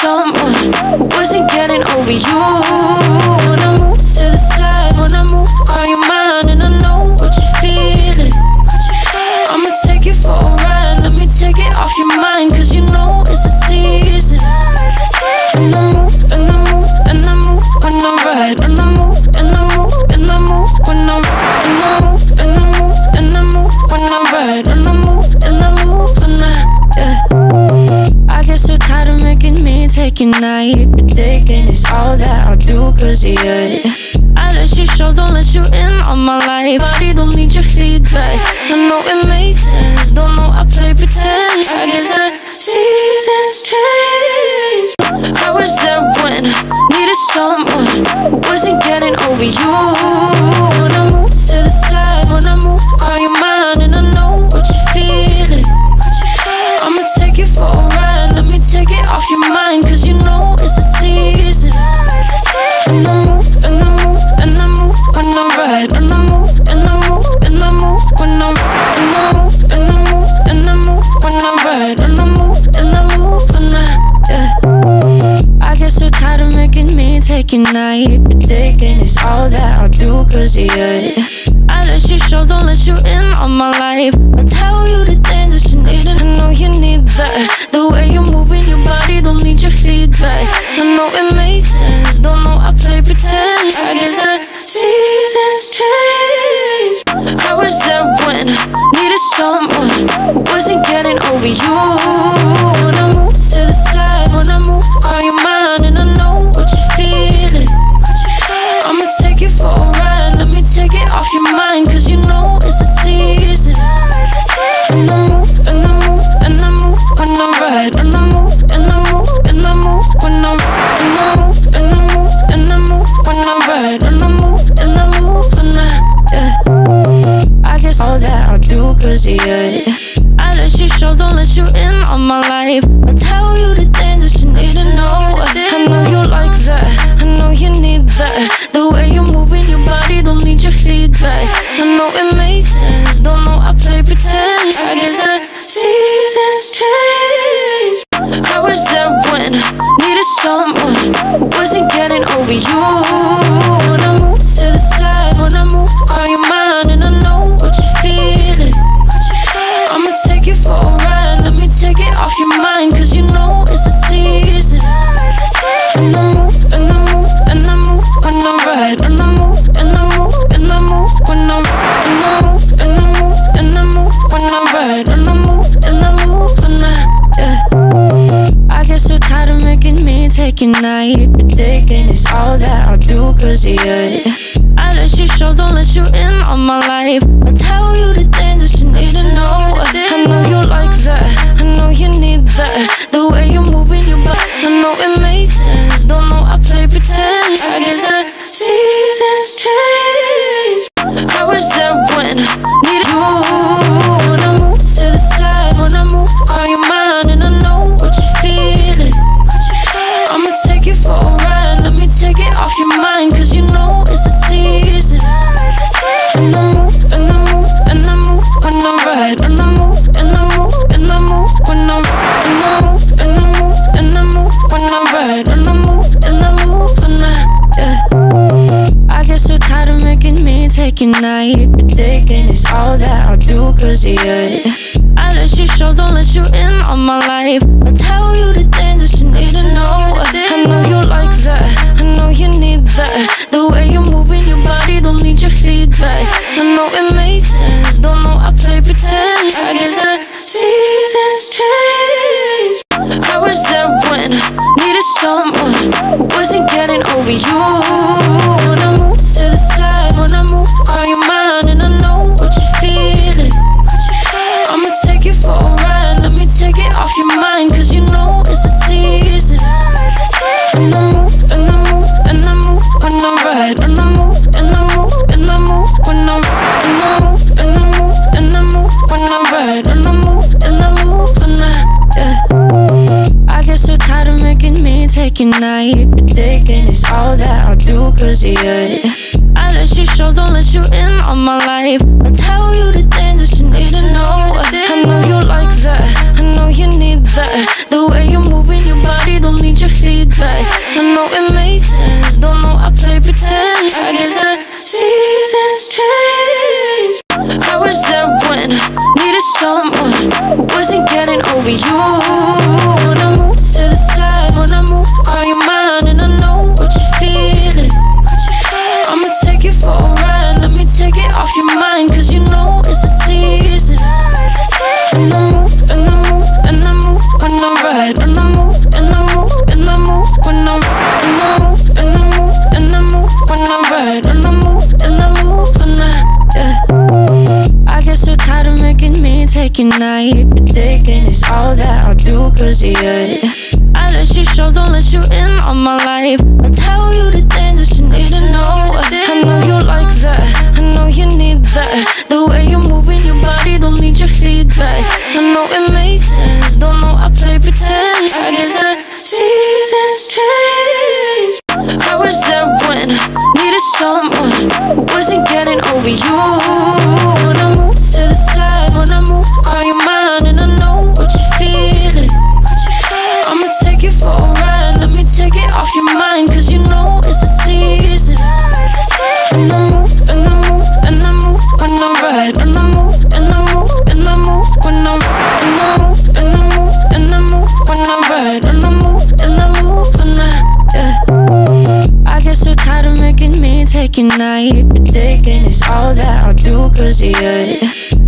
someone who wasn't getting over you. When I move to the side, when I move, call you mine, and I know what you're feeling. I'ma take you for a ride, let me take it off your mind, cause you know it's a season. And I move, and I move, and I move when I ride, and I move, and I move, and I move when I ride, and I move, and I move, and I move when I ride, and I move, and I move, and I get so tired of making me take your night, predicting it's all that I'll do cause of you. I let you show, don't let you in on my life. Body don't need your feedback. I know it makes sense, don't know I play pretend. I guess the seasons change. I was there when I needed someone who wasn't getting over you. When I move to the side, when I move, call you mine, and I know what you're feeling. I'ma take you for a ride, let me take it off your mind, cause you know it's a season. And I move, and I move, and I move when I ride, and I move, and I move, and I move when I ride, and I move, and I move, and I move when I ride, and I move, and I move, and I get so tired of making me take your night, predicting it's all that I'll do cause of you. I let you show, don't let you in on my life. I tell you the things that you need, and I know you need that. The way you're moving your body don't need your feedback. I know it makes sense, don't know I play pretend. I guess the seasons change. I was there when I needed someone who wasn't getting over you. When I move to the side, when I move, call you mine, and I know what you're feeling. I'ma take you for a ride, let me take it off your mind, cause you know it's a season. And I move, and I move, and I move when I ride, and I move, and I move, and I move when I ride, and I move, and I move, and I move when I ride, and I move, and I move, and I guess all that I'll do cause of you. I let you show, don't let you in on my life. I tell you the things that you need to know. I know you like that, I know you need that. The way you're moving your body don't need your feedback. I know it makes sense, don't know I play pretend. I guess the seasons change. I was there when I needed someone who wasn't getting over you. When I move to the side, when I move, call you mine, and I know what you're feeling. I'ma take you for a ride, let me take it off your mind, cause you know it's a season. And I move, and I move, and I move when I ride, and I move, and I move, and I move when I ride, and I move, and I move, and I move when I ride, and I move, and I move, and I get so tired of making me take your night, predicting it's all that I'll do cause of you. I let you show, don't let you in on my life. I tell you the things that you need to know. I know you like that, I know you need that. The way you're moving your body, I know it makes sense, don't know I play pretend. I guess the seasons change. I was there when I needed you. When I move to the side, when I move, call you mine, and I know what you're feeling. I'ma take you for a ride, let me take it off your mind, cause you know it's a season. And I move, and I move, and I move when I ride, and I move, and I move, and I move when I ride, and I move, and I move, and I move when I ride, and I move, and I move, and I get so tired of making me take your night, predicting it's all that I'll do cause of you. I let you show, don't let you in on my life. I tell you the things that you need to know. I know you like that, I know you need that. The way you're moving your body don't need your feedback. I know it makes sense, don't know I play pretend. I guess the seasons change. I was there when I needed someone who wasn't getting over you. When I move to the side, when I move, call you mine, and I know what you're feeling. I'ma take you for a ride, let me take it off your mind, cause you know it's a season. And I move, and I move, and I move when I ride, and I move, and I move, and I move when I ride, and I move, and I move, and I move when I ride, and I move, and I move, and I get so tired of making me take your night, predicting it's all that I'll do cause of you. I let you show, don't let you in on my life. I tell you the things that you need to know. I know you like that, I know you need that. The way you're moving your body don't need your you. When I move to the side, when I move, call you mine, and I know what you're feeling. I'ma take you for a ride, let me take it off your mind, cause you know it's a season. And I move, and I move, and I move when I ride, and I move, and I move, and I move when I ride, and I move, and I move, and I move when I ride, and I move, and I move when I get so tired of making me take a night, predicting it's all that I'll do cause of you. I let you show, don't let you in on my life. I tell you the things that you need to know. I know you like that, I know you need that. The way you're moving your body, don't need your feedback. I know it makes sense, don't know I play pretend. I guess the seasons change. I was there when needed someone who wasn't getting over you. When I move to the side, when I move, call you mine, and I know what you're feeling. I'ma take you for a ride, let me take it off your mind, cause you know it's a season. And I move, and I move, and I move when I ride, and I move, and I move, and I move when I ride, and I move, and I move, and I move when I ride, and I move, and I move when I get so tired of making me take a night, predicting it's all that I'll do cause of you.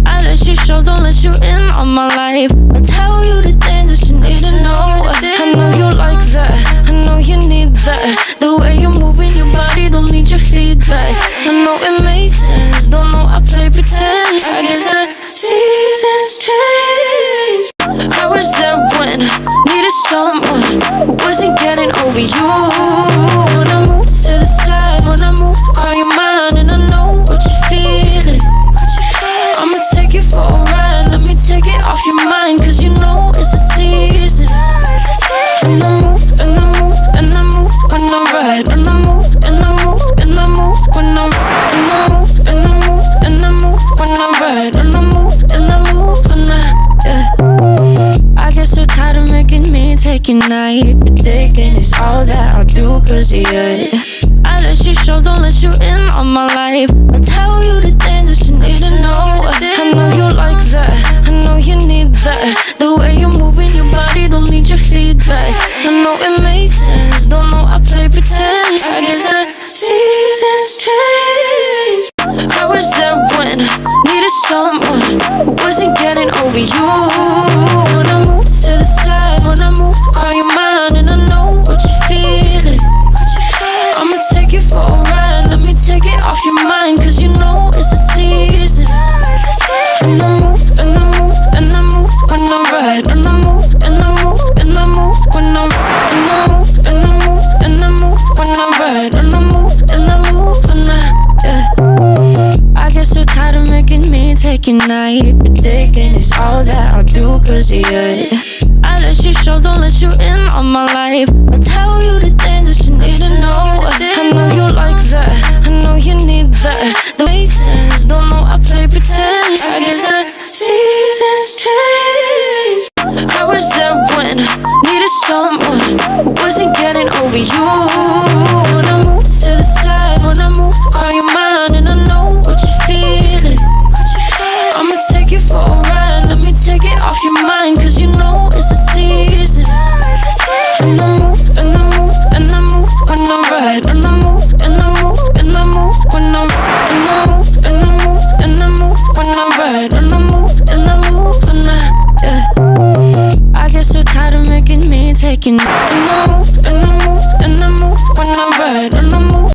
I let you show, don't let you in on my life. I tell you the things that you need to know. I know you like that, I know you need that. The way you're moving your body, don't need your feedback. I know it makes sense, don't know I play pretend. I guess the seasons change. I was there when needed someone who wasn't getting over you. When I move to the side, when I move, call you mine, and I know what you're feeling. I'ma take you for a ride, let me take it off your mind, cause you know it's a season. And I move, and I move, and I move when I ride, and I move, and I move, and I move when I ride, and I move, and I move, and I move when I ride, and I move, and I move when I get so tired of making me take a night, predicting it's all that I'll do cause of you. I let you show, don't let you in on my life. I tell you the things that you need to know. I know you like that, I know you need that. The way you're moving your body, don't need your feedback. I know it makes sense, don't know I play pretend. I guess the seasons change. I was there when needed someone who wasn't getting over you. When I move to the side, when I move, call you mine, and I know what you're feeling. I'ma take you for a ride, let me take it off your mind, cause you know it's a season. And I move, and I move, and I move when I ride, and I move, and I move, and I move when I ride, and I move, and I move, and I move when I ride, and I move, and I move when I get so tired of making me take a night, predicting it's all that I'll do cause of you. I let you show, don't let you in on my life. I tell you the things that you need to know. I know you like that, I know you need that. The makes sense, don't know I play pretend. I guess the seasons change. I was there when needed someone who wasn't getting over you. When I move to the side, when I move, call you mine, and I know what you're feeling. I'ma take you for a ride, let me take it off your mind, cause you know it's a season. And I move, and I move, and I move when I ride, and I move, and I move, and I move when I ride, and I move, and I move, and I move when I ride, and I move, and I move when I get so tired of making me take a and I move, and I move, and I move when I ride, and I move.